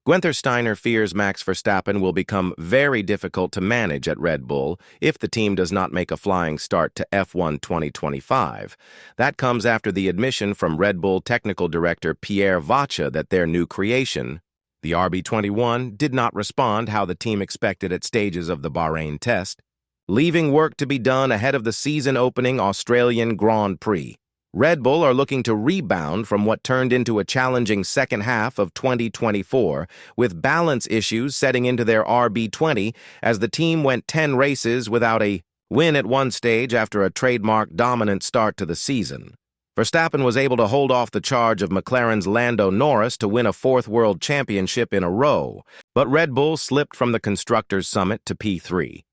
Günther Steiner fears Max Verstappen will become very difficult to manage at Red Bull if the team does not make a flying start to F1 2025. That comes after the admission from Red Bull technical director Pierre Vacha that their new creation, the RB21, did not respond how the team expected at stages of the Bahrain test, leaving work to be done ahead of the season-opening Australian Grand Prix. Red Bull are looking to rebound from what turned into a challenging second half of 2024, with balance issues setting into their RB20 as the team went 10 races without a win at one stage after a trademark dominant start to the season. Verstappen was able to hold off the charge of McLaren's Lando Norris to win a fourth world championship in a row, but Red Bull slipped from the Constructors' Summit to P3.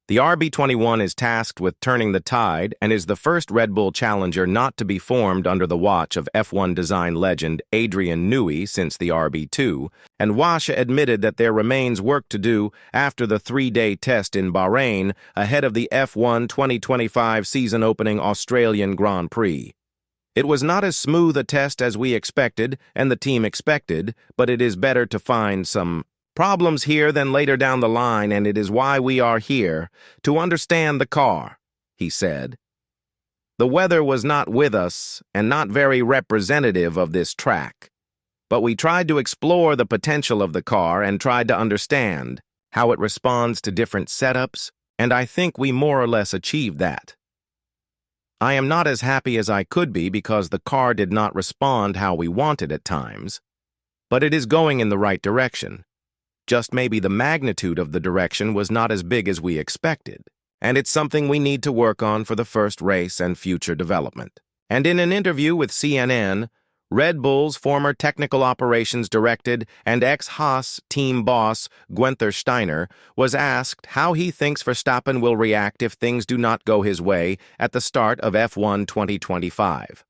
The RB21 is tasked with turning the tide and is the first Red Bull challenger not to be formed under the watch of F1 design legend Adrian Newey since the RB2, and Vacha admitted that there remains work to do after the three-day test in Bahrain ahead of the F1 2025 season-opening Australian Grand Prix. It was not as smooth a test as we expected and the team expected, but it is better to find some problems here than later down the line, and it is why we are here, to understand the car, he said. The weather was not with us and not very representative of this track, but we tried to explore the potential of the car and tried to understand how it responds to different setups, and I think we more or less achieved that. I am not as happy as I could be because the car did not respond how we wanted at times, but it is going in the right direction. Just maybe the magnitude of the direction was not as big as we expected, and it's something we need to work on for the first race and future development. And in an interview with CNN, Red Bull's former technical operations director and ex-Haas team boss Günther Steiner was asked how he thinks Verstappen will react if things do not go his way at the start of F1 2025.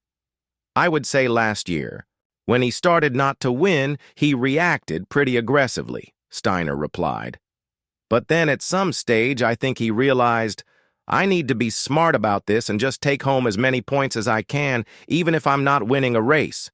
I would say last year, when he started not to win, he reacted pretty aggressively, Steiner replied. But then at some stage, I think he realized, I need to be smart about this and just take home as many points as I can, even if I'm not winning a race.